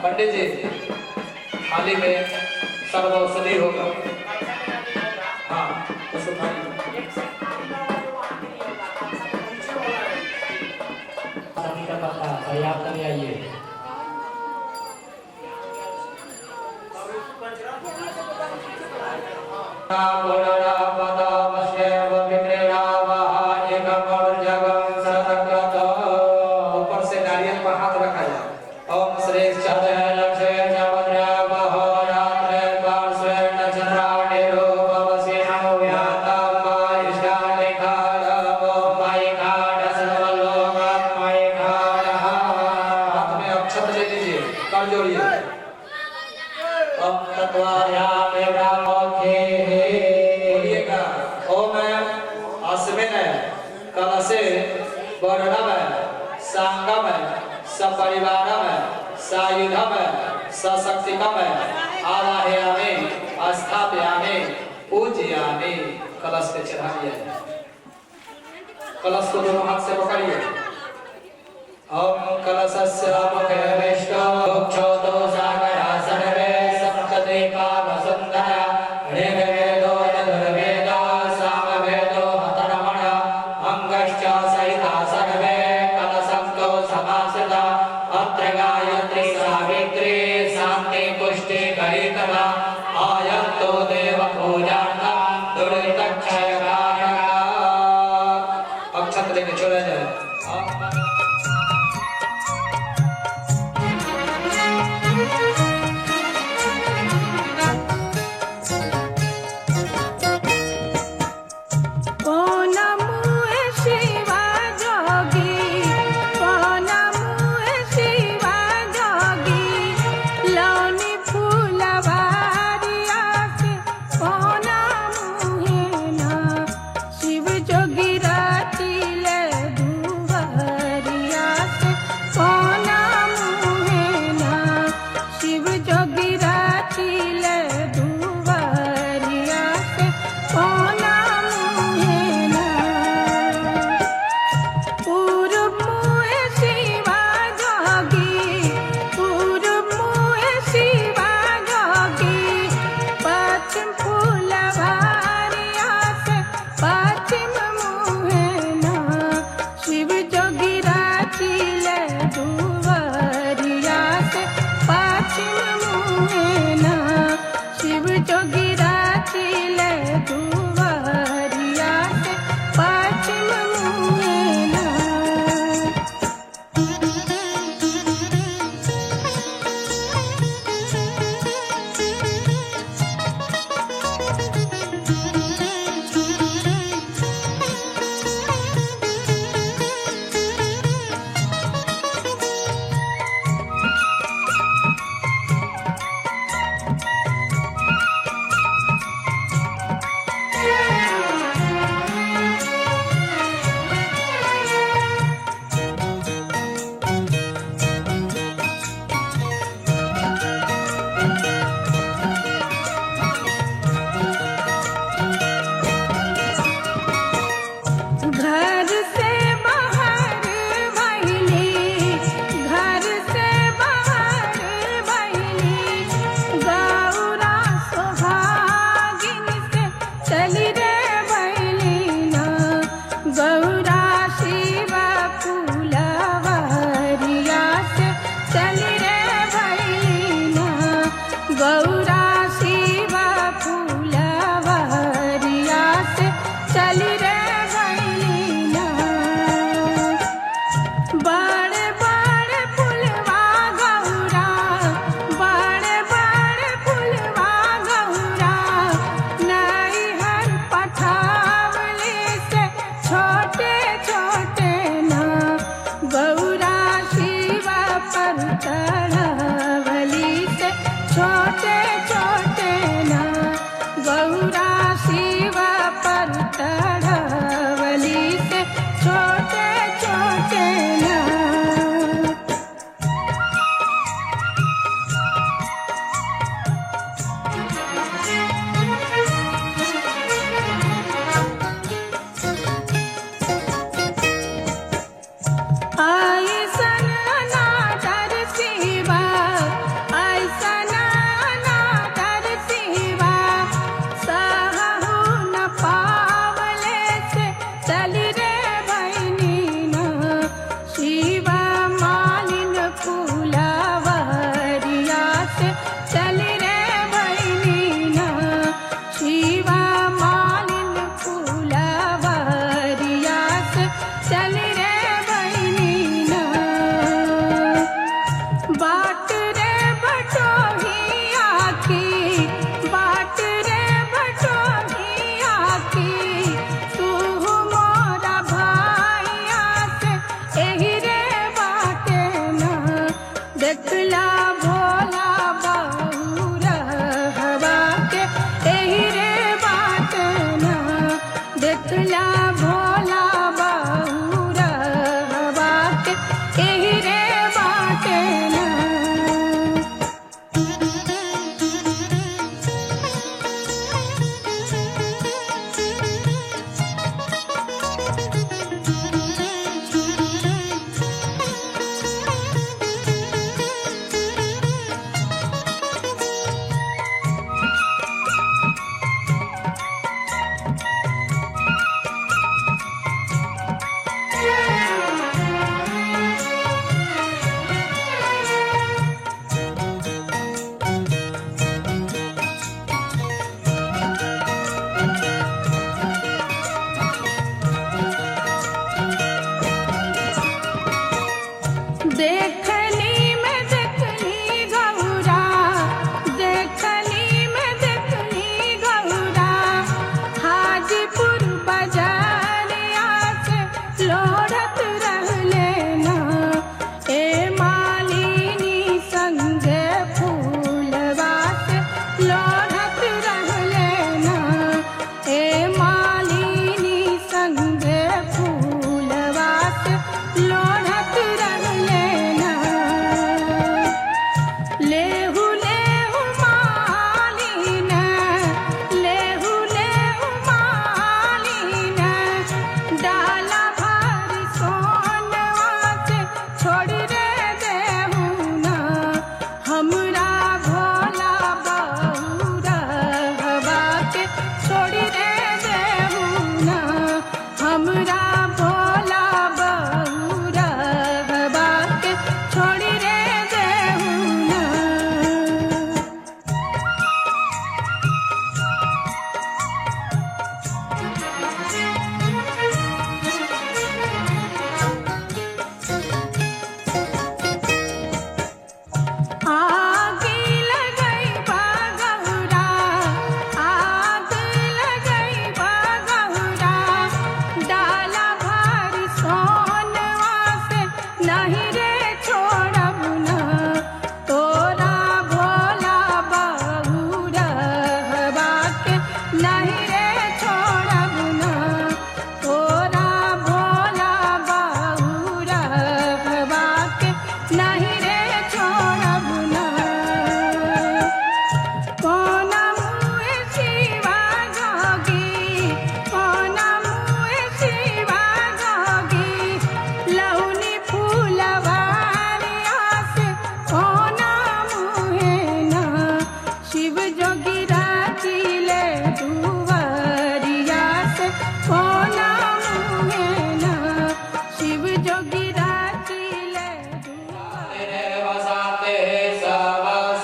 पंडित जी थाली में सर्वौषधि होगा। हाँ उसको थाली पर्याप्त ले आइए। ऊपर से नारियल पर हाथ रखा जाए। ओम श्री सपरिवारम सायुधम सशक्तिकम आवाहयामि स्थापयामि पूजयामि। कलश पे चढ़ाइए। कलश को दोनों हाथ से पकड़िए। ओम कलशस्य मुखे विष्णु क्षोतो सागरा सर्वे सप्तद्वीपा वसुंधरा ऋग्वेदो यजुर्वेदो सामवेदो हतरमण अंगश्च सहिता सर्वे कलशंतो समासदा अत्र गायत्री सावित्री शांति पुष्टि करितरा आयत्तो देव पूजार्था दुर्नितक्षयकाय। अक्षत लेके चले जाए। नहीं रे छोड़ब ना तोरा भोला बहुरा बाके नहीं रे छोड़ब ना कौन मुँह शिवा जोगी कौन मुँह शिवा जोगी लौनी फूलवारिया से कौन मुँह ना शिव जोगी राखिले दुवरिया से कौन मुँह ना शिव जोगी राखिले तेरे वसाते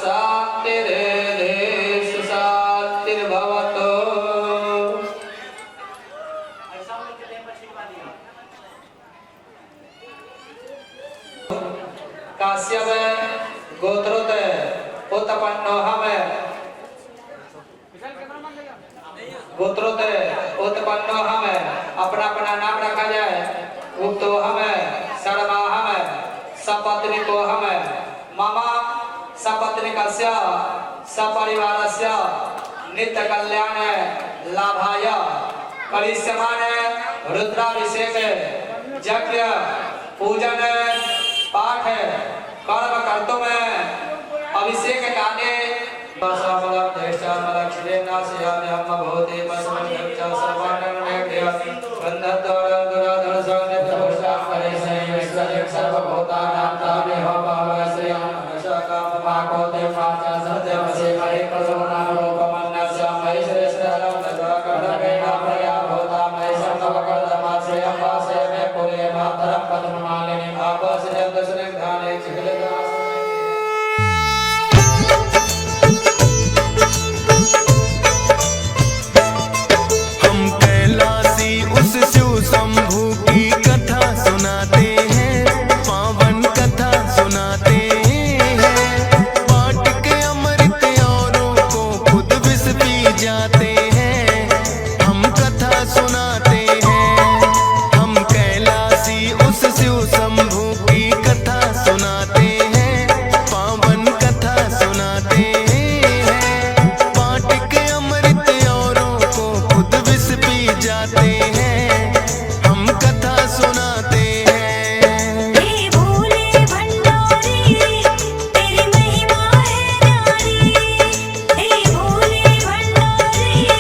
शान्तिर्देश शान्तिर्भवतु। काश्यप गोत्रोत उत्पन्नो हम गोत्रोत उत्पन्नो हम अपना अपना नाम रखा जाए। उक्तो हम सर्वा हम सपत्निको हम मम सपत्निकस्य सपरिवारस्य नित्य कल्याण लाभाय करिष्यमाणे रुद्राभिषेक यज्ञ पूजन पाठ कर्म कर्तुम अभिषेक काले भंडारी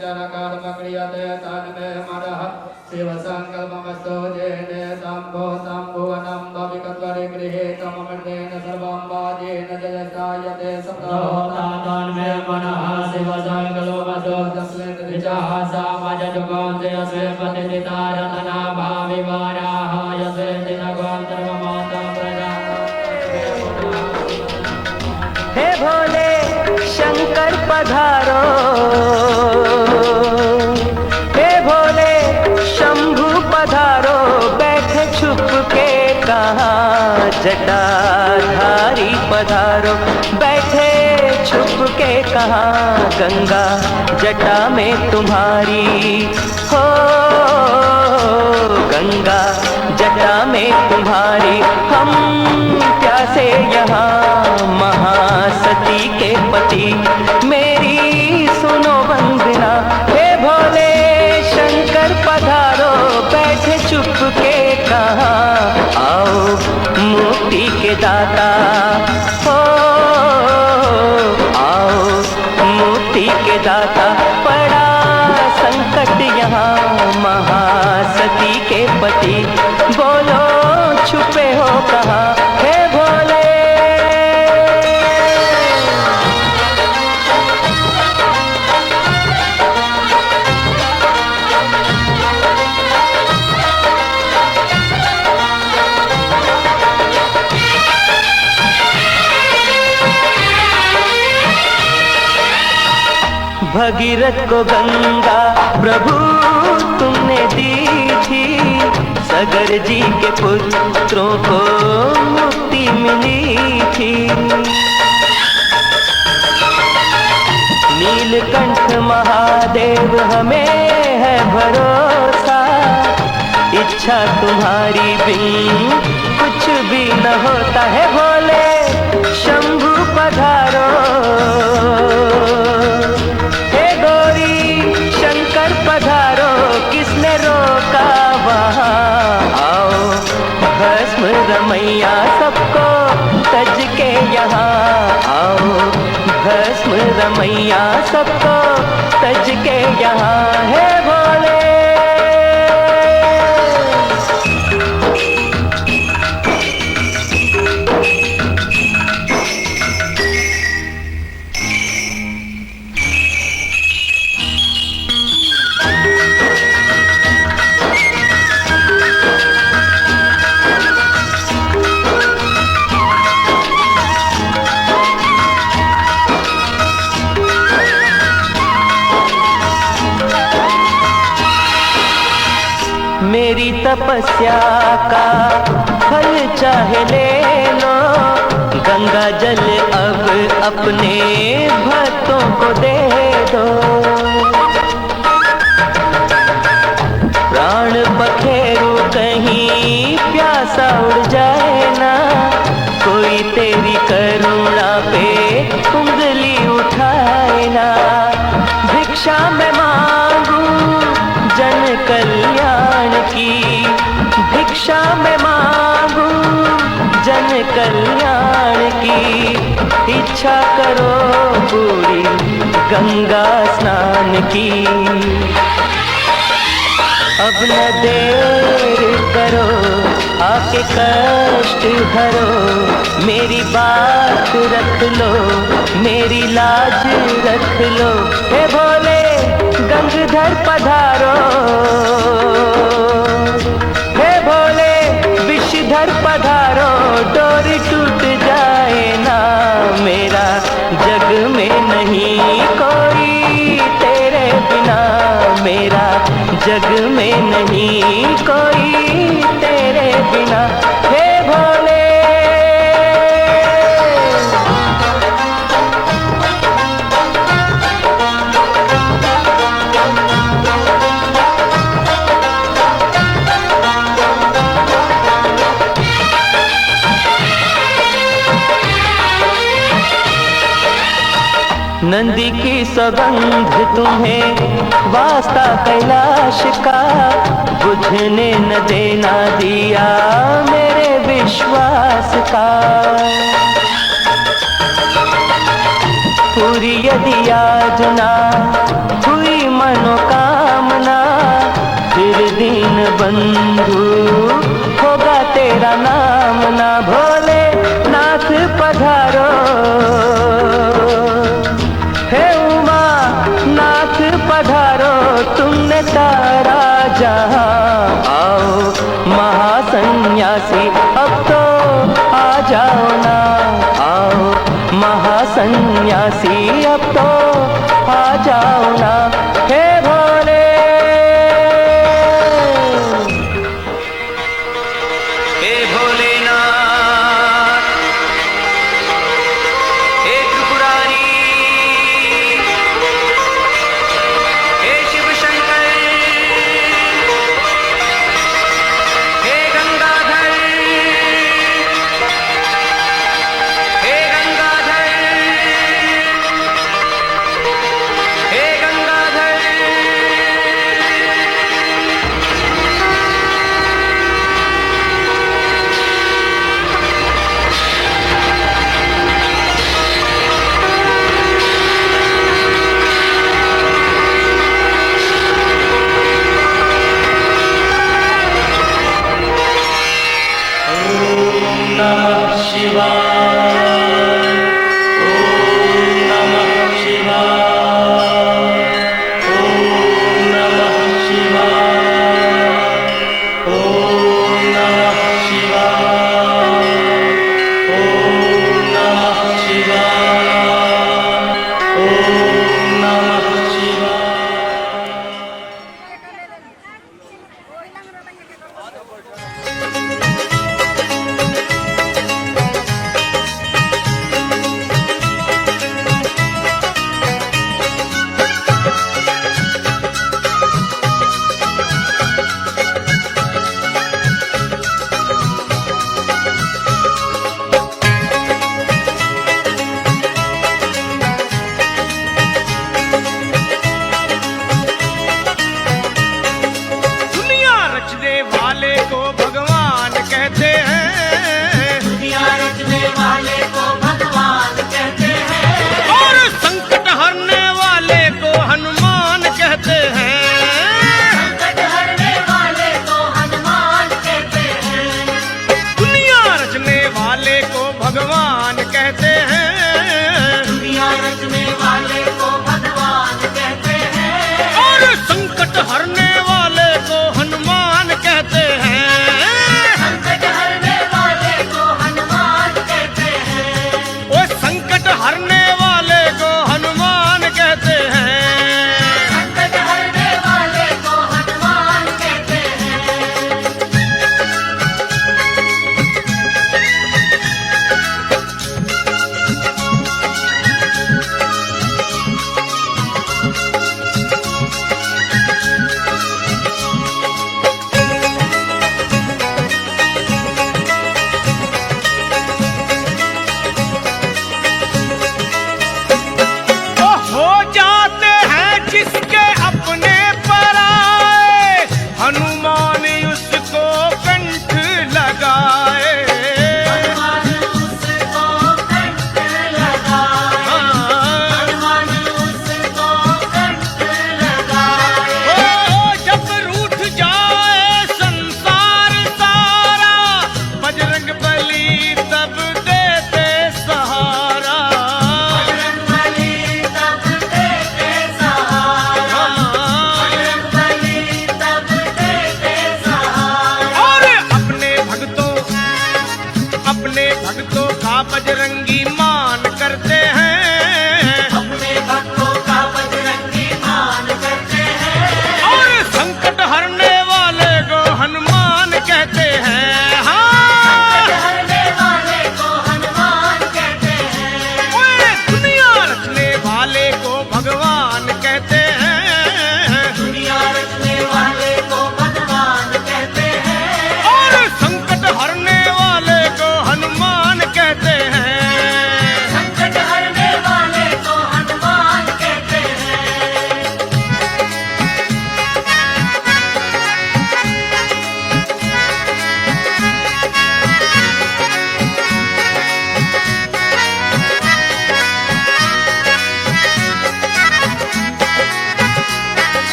जनकार्मक्रियते तन्मे मनः शिवसङ्कल्पमस्तु जेन ताम्भुवनं भविकत्वरे गृहे तममृतेन सर्वं वाजेन जयतायते तन्मे मनः शिवसङ्कल्पमस्तु तस्मिन् ऋचः समाजजुगोन्ते अस्मे पतितारतना भाविवाराः यस्मे दिनगोन्तर्वमाता प्रजा। हे भोले शंकर पधारो, हे भोले शंभु पधारो, बैठे छुप के कहाँ जटाधारी पधारो, बैठे छुप के कहाँ गंगा जटा में तुम्हारी हो, गंगा जटा में तुम्हारी। हम प्यासे यहाँ महासती के पति, मेरी सुनो वंदना। हे भोले शंकर पधारो, बैठे चुप के कहाँ, आओ मुक्ति के दाता हो, आओ मुक्ति के दाता। पड़ा संकट यहाँ महासती के पति, बोलो छुपे हो कहाँ हे भोले। भगीरथ को गंगा प्रभु तुमने दी थी, सगर जी के पुत्रों को मुक्ति मिली थी। नीलकंठ महादेव हमें है भरोसा, इच्छा तुम्हारी बिन कुछ भी न होता है। भोले शंभु पधारो, पधारो, किसने रोका वहाँ, आओ भस्म रमैया सबको तज के यहाँ, आओ भस्म रमैया सबको तज के यहाँ है भोले। मेरी तपस्या का फल चाहे ले लो, गंगा जल अब अपने भक्तों को दे दो। प्राण पखेरु कहीं प्यासा उड़ जाए ना, कोई तेरी करुणा पे उंगली उठाए ना। भिक्षा मैं मांगू जन कल्याण की, भिक्षा मैं मांगू जन कल्याण की। इच्छा करो पूरी गंगा स्नान की, अब न देर करो आके कष्ट भरो। मेरी बात रख लो, मेरी लाज रख लो। हे भोले गंगधर पधारो, हे भोले विषधर पधारो। डोरी टूट जाए ना मेरा, जग में नहीं कोई तेरे बिना। मेरा जग में नहीं कोई तेरे बिना। हे भोले नंदी की सौगंध तुम्हें वास्ता कैलाश का, बुझने न देना दिया मेरे विश्वास का। पूरी यदि याजना हुई मन बंधु होगा तेरा नाम ना भोले नाथ पधारो। हे उमा नाथ पधारो तुमने तारा जहां, आओ महासन्यासी अब तो आ जाओ ना, आओ महासन्यासी अब तो आ जाओ ना। हे भोले हे भोलेनाथ, हे त्रिपुरारी, हे शिव शंकर, हे गंगाधर, हे Gangadhar,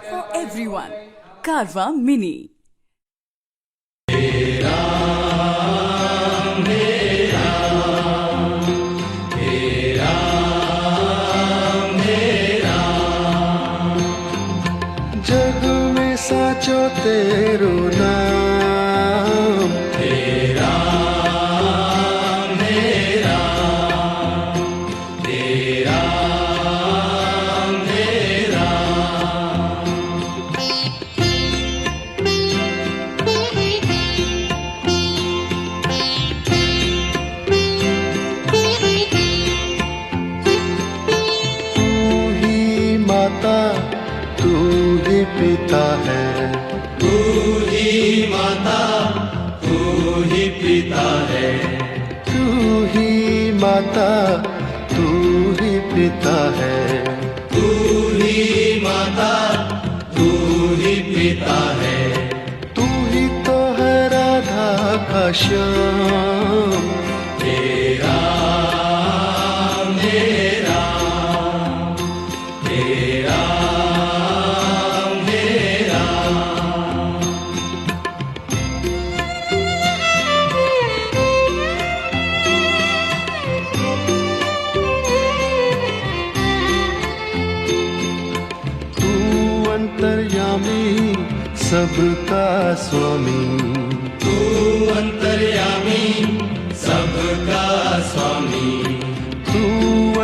For everyone, Carva Mini. जग में साचो तेरो नाम तेरा मेरा तेरा मेरा तू ही माता तू ही पिता है तू ही माता तू ही पिता है तू ही माता तू ही पिता है तू ही माता तू ही पिता है तू ही तो है राधा का श्याम तेरा मेरा तेरा अंतर्यामी सबका स्वामी तू अंतर्यामी सबका स्वामी तू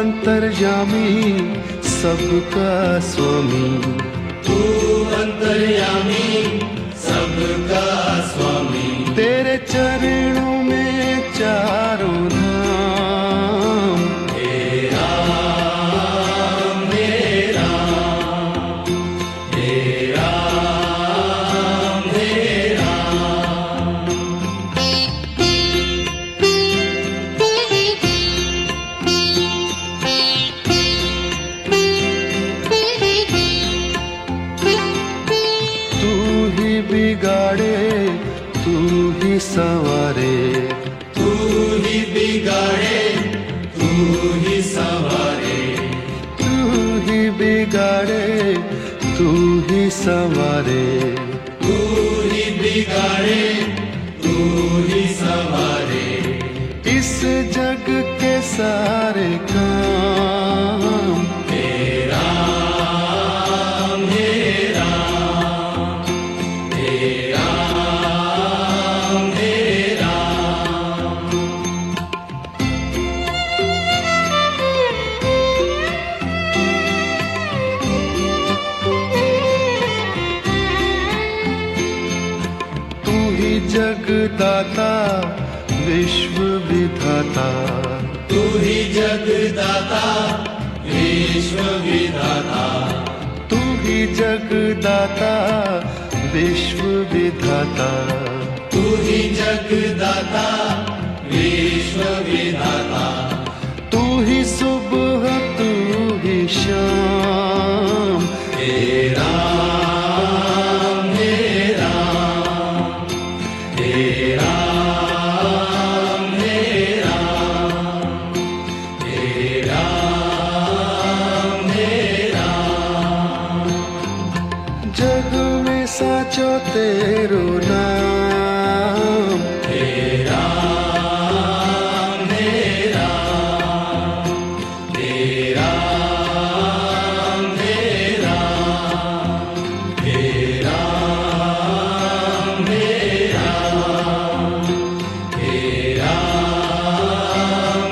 अंतर्यामी सबका स्वामी तू अंतर्यामी सबका स्वामी तेरे चरणों में चारों धाम तेरा मेरा तेरा मेरा तू ही बिगाड़े तू ही संवारे तू ही बिगाड़े तू ही संवारे तू ही बिगाड़े तू ही संवारे तू ही बिगाड़े तू ही संवारे इस जग के सारे काम तेरा मेरा तेरा मेरा तू ही जगदाता विश्व विधाता तू ही जगदाता विश्व विधाता तू ही जगदाता विश्व विधाता तू ही जगदाता विश्व विधाता तू ही सुबह तू ही शाम तेरा मेरा तेरा मेरा तेरा मेरा जग में साचो तेरो नाम तेरा मेरा तेरा मेरा तेरा मेरा तेरा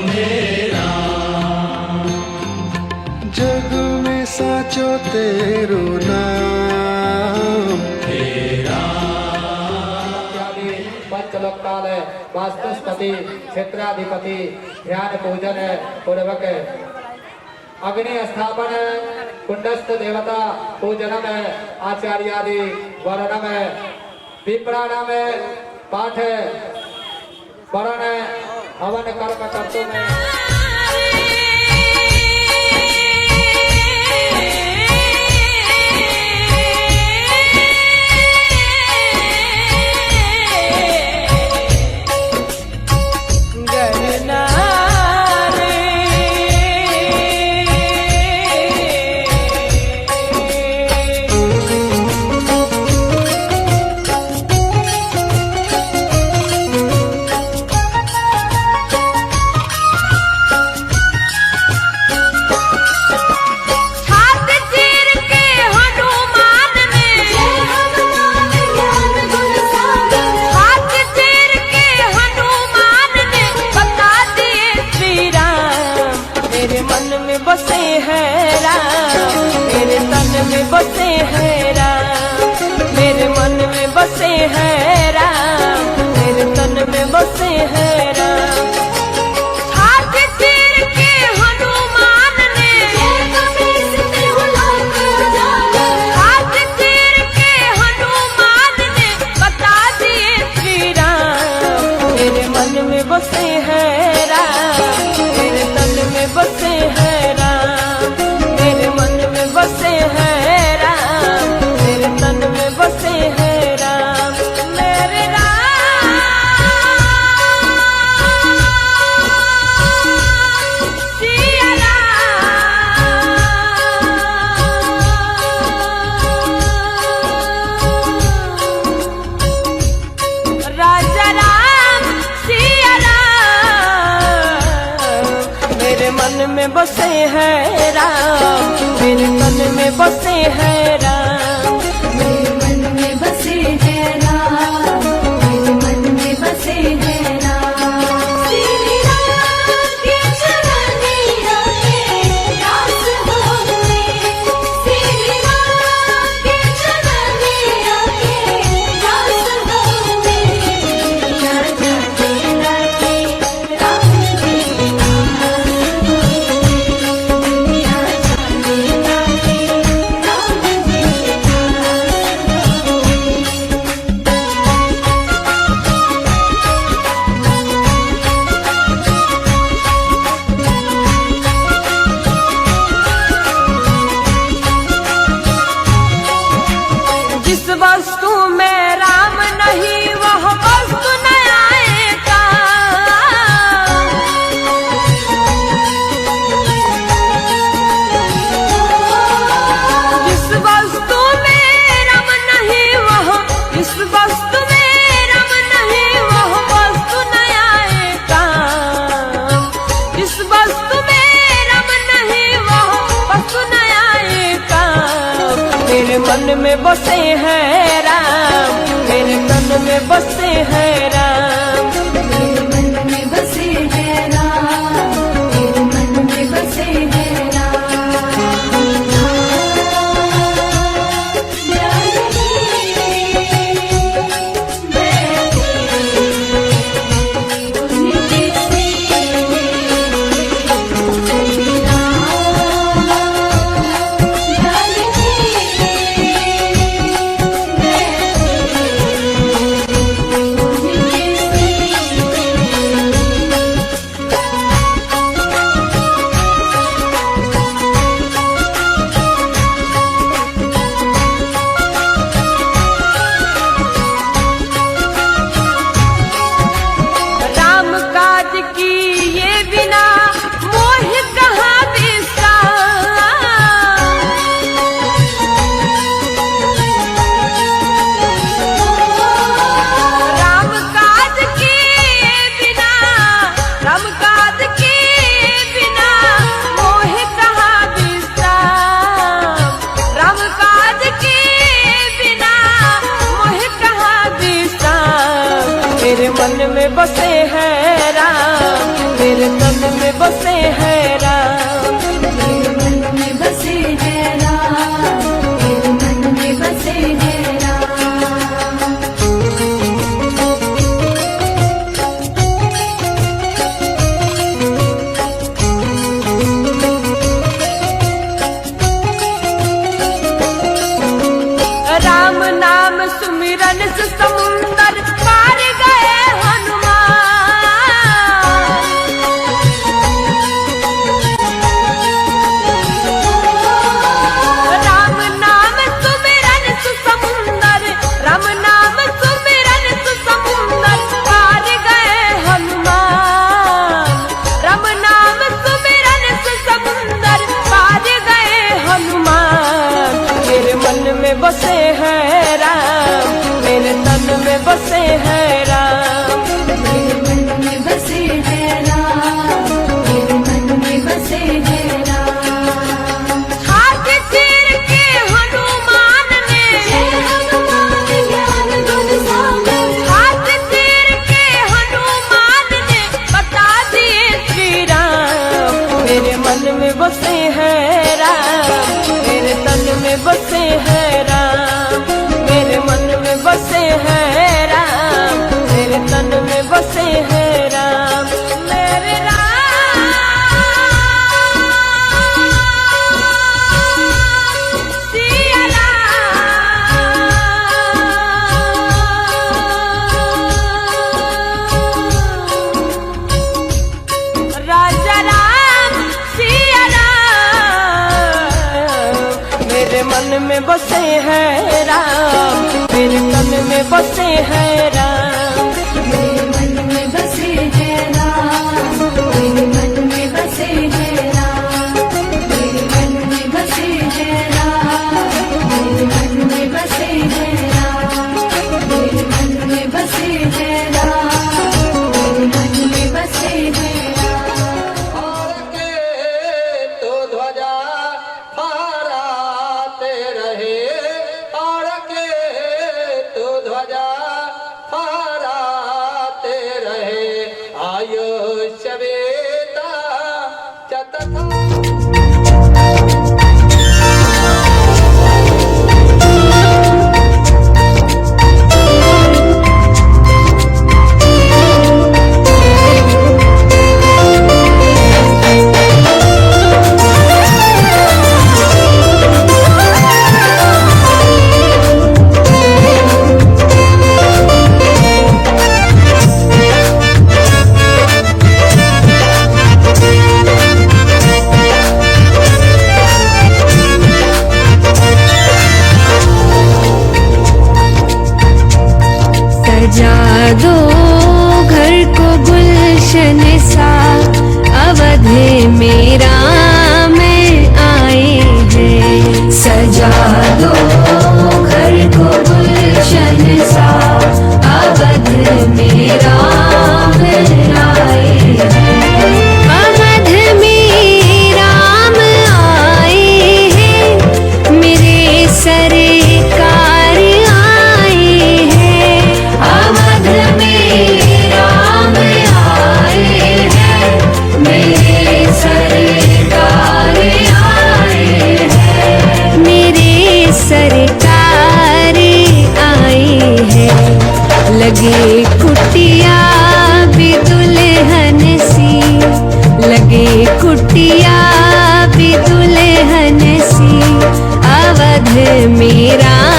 मेरा जग में साचो तेरो नाम तेरा पंचलोकपाल वास्तुस्पति क्षेत्राधिपति ध्यान पूजन पूर्वक अग्नि स्थापन कुंडस्थ देवता पूजनम आचार्यादि वर्णम विप्राणम पाठ वरण हवन कर्म कर्तुम गणना रे में बसे हैं राम, मेरे तन में बसे हैं राम, मेरे मन में बसे हैं राम, मेरे तन में बसे हैं राम। हाथी तीर के हनुमान ने, हाथी तीर के हनुमान ने बता दिए श्री राम, मेरे मन में बसे हैं राम, मेरे तन में बसे हैं राम, मेरे मन में बसे हैं राम, मेरे तन में बसे हैं राम, मेरे राम सिया राम, राजा राम सिया राम, मेरे मन में बसे हैं राम, मेरे तन में बसे हैं राम, मेरे मन में बसे हैं राम, मेरे मन में बसे हैं राम। श्री राम के चरनिया के दास हो गए, श्री राम के चरनिया के दास हो गए। दुनिया जाने लगे राम जी दास हो गए, दुनिया जाने लगे राम जी दास हो गए। जिस वस्तु में राम नहीं वह वस्तु न आएगा, जिस वस्तु में राम नहीं वह, जिस वस्तु में राम नहीं वह वस्तु न आएगा, जिस वस्तु में राम नहीं वह वस्तु न आएगा। मेरे मन में बसे हैं राम, मेरे तन में बसे हैं राम, मेरे मन में बसे हैं राम, मेरे मन में बसे हैं राम। उनके से बसे हैं राम, मेरे तन में बसे हैं राम, मेरे मन में बसे हैं राम, मेरे तन में बसे हैं राम, मेरे राम सिया राम, राजा राम सिया राम, मेरे मन में बसे हैं राम, मेरे तन में बसे हैं राम, मेरे मन में बसे हैं राम, मेरे मन में बसे हैं राम, मेरे मन में बसे हैं राम, मेरे मन में बसे हैं राम, मेरे मन में बसे हैं राम, मेरे मन में बसे हैं राम। और के तो ध्वजा फहराते रहे, और के तो ध्वजा फहराते रहे, आयुष्य वेदा चतथा। सजा दो घर को गुलशन सा, अवध में राम आए हैं। सजा दो घर को गुलशन सा, अवध में राम आए हैं। अवध में राम आए हैं, मेरे सरकार आए हैं। अवध में राम आए हैं, मेरे सरकार आए हैं, मेरे सरकार आए हैं। लगे कुटिया भी दुल्हन सी, लगे कुटिया भी दुल्हन सी, अवध में राम